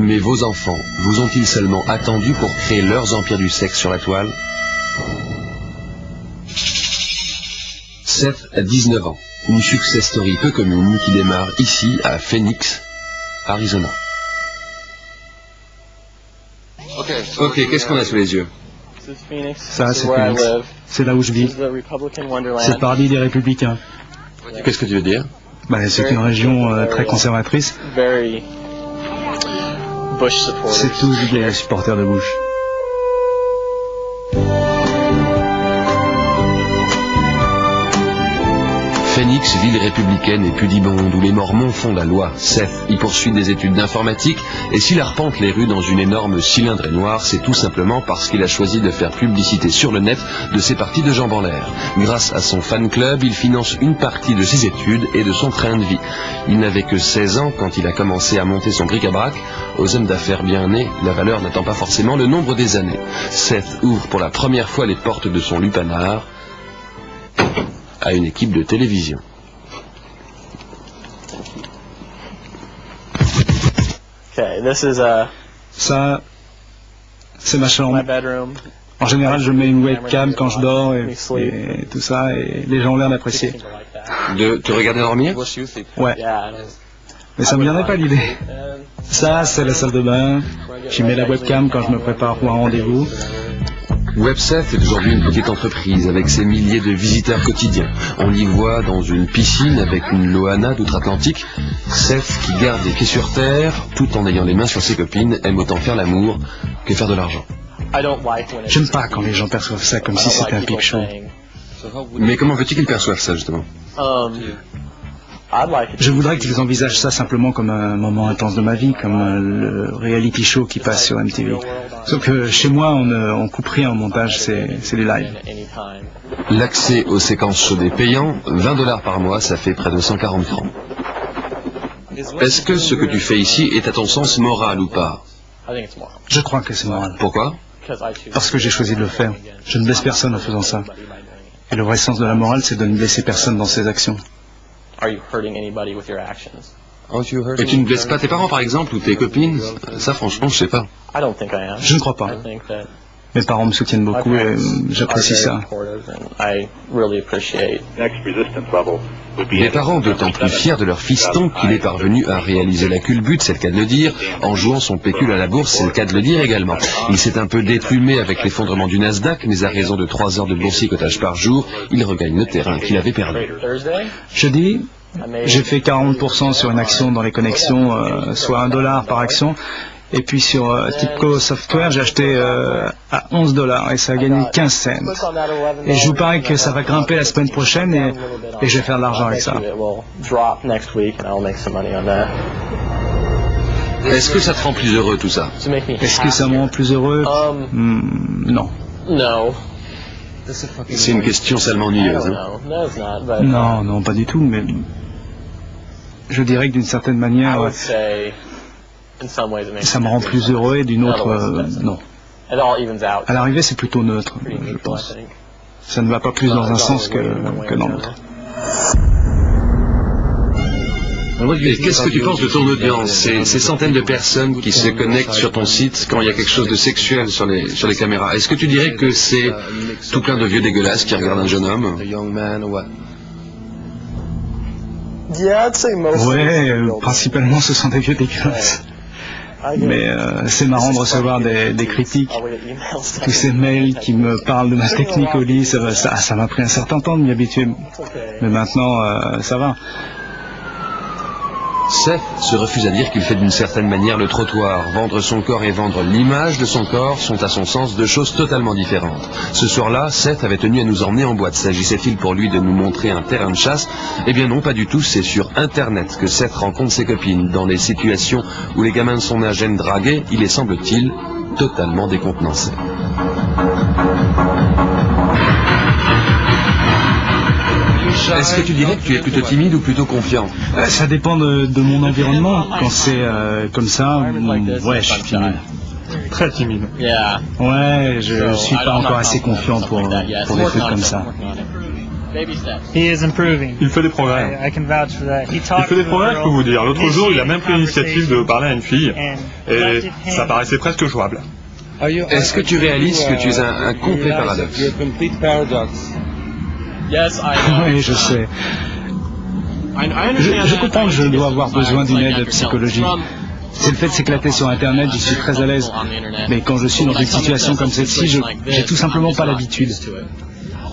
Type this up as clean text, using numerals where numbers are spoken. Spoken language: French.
Mais vos enfants, vous ont-ils seulement attendu pour créer leurs empires du sexe sur la toile? Seth a 19 ans, une success story peu commune qui démarre ici à Phoenix, Arizona. Ok, qu'est-ce qu'on a sous les yeux? Ça, c'est Phoenix. C'est là où je vis. C'est le paradis des républicains. Qu'est-ce que tu veux dire? C'est une région très conservatrice. C'est tous des supporters de Bush. Phoenix, ville républicaine et pudibonde où les Mormons font la loi. Seth y poursuit des études d'informatique et s'il arpente les rues dans une énorme cylindrée noire, c'est tout simplement parce qu'il a choisi de faire publicité sur le net de ses parties de jambes en l'air. Grâce à son fan club, il finance une partie de ses études et de son train de vie. Il n'avait que 16 ans quand il a commencé à monter son bric-à-brac. Aux hommes d'affaires bien nés, la valeur n'attend pas forcément le nombre des années. Seth ouvre pour la première fois les portes de son lupanar à une équipe de télévision. Ça, c'est ma chambre. En général, je mets une webcam quand je dors et tout ça, et les gens ont l'air d'apprécier. De te regarder dormir? Ouais. Mais ça me viendrait pas l'idée. Ça, c'est la salle de bain. J'y mets la webcam quand je me prépare pour un rendez-vous. WebSeth est aujourd'hui une petite entreprise avec ses milliers de visiteurs quotidiens. On l'y voit dans une piscine avec une Loana d'outre-Atlantique. Seth, qui garde les pieds sur terre, tout en ayant les mains sur ses copines, aime autant faire l'amour que faire de l'argent. J'aime pas quand les gens perçoivent ça comme si c'était un pic show. Mais comment veux-tu qu'ils perçoivent ça, justement? Je voudrais qu'ils envisagent ça simplement comme un moment intense de ma vie, comme le reality show qui passe sur MTV. Sauf que chez moi, on coupe rien au montage, c'est des lives. L'accès aux séquences chaudes payant, $20 par mois, ça fait près de 140 francs. Est-ce que ce que tu fais ici est à ton sens moral ou pas? Je crois que c'est moral. Pourquoi? Parce que j'ai choisi de le faire. Je ne blesse personne en faisant ça. Et le vrai sens de la morale, c'est de ne blesser personne dans ses actions. Et tu ne blesses pas tes parents, par exemple, ou tes copines? Ça, franchement, je sais pas. Je ne crois pas. Mes parents me soutiennent beaucoup et j'apprécie ça. Les parents d'autant plus fiers de leur fiston qu'il est parvenu à réaliser la culbute, c'est le cas de le dire, en jouant son pécule à la bourse, c'est le cas de le dire également. Il s'est un peu déplumé avec l'effondrement du Nasdaq, mais à raison de 3 heures de boursicotage par jour, il regagne le terrain qu'il avait perdu. Jeudi, j'ai fait 40% sur une action dans les connexions, soit $1 par action. Et puis sur Tipco Software, j'ai acheté à $11 et ça a gagné 15 cents. Et je vous parie que ça va grimper la semaine prochaine et je vais faire de l'argent avec ça. Est-ce que ça te rend plus heureux tout ça? Est-ce que ça me rend plus heureux? Non. C'est une question salement ennuyeuse. Hein? Non, pas du tout, mais je dirais que d'une certaine manière, ça me rend plus heureux et d'une autre, non. À l'arrivée, c'est plutôt neutre, je pense. Ça ne va pas plus dans un sens que dans l'autre. Et qu'est-ce que tu penses de ton audience, ces centaines de personnes qui se connectent sur ton site quand il y a quelque chose de sexuel sur les caméras? Est-ce que tu dirais que c'est tout plein de vieux dégueulasses qui regardent un jeune homme? Ouais, principalement ce sont des vieux dégueulasses. Mais c'est marrant de recevoir des critiques, tous ces mails qui me parlent de ma technique au lit, ça m'a pris un certain temps de m'y habituer, mais maintenant ça va. Seth se refuse à dire qu'il fait d'une certaine manière le trottoir. Vendre son corps et vendre l'image de son corps sont à son sens deux choses totalement différentes. Ce soir-là, Seth avait tenu à nous emmener en boîte. S'agissait-il pour lui de nous montrer un terrain de chasse? Eh bien non, pas du tout. C'est sur Internet que Seth rencontre ses copines. Dans les situations où les gamins de son âge aiment draguer, il est, semble-t-il, totalement décontenancé. Est-ce que tu dirais que tu es plutôt timide ou plutôt confiant? Ça dépend de mon environnement. Quand c'est comme ça, ouais, je suis timide. Très timide. Ouais, je suis pas encore assez confiant pour des trucs comme ça. Il fait des progrès. Il fait des progrès, je peux vous dire. L'autre jour, il a même pris l'initiative de parler à une fille, et ça paraissait presque jouable. Est-ce que tu réalises que tu es un complet paradoxe? Oui, je sais. Je comprends que je dois avoir besoin d'une aide psychologique. C'est le fait de s'éclater sur Internet, j'y suis très à l'aise. Mais quand je suis dans une situation comme celle-ci, j'ai tout simplement pas l'habitude.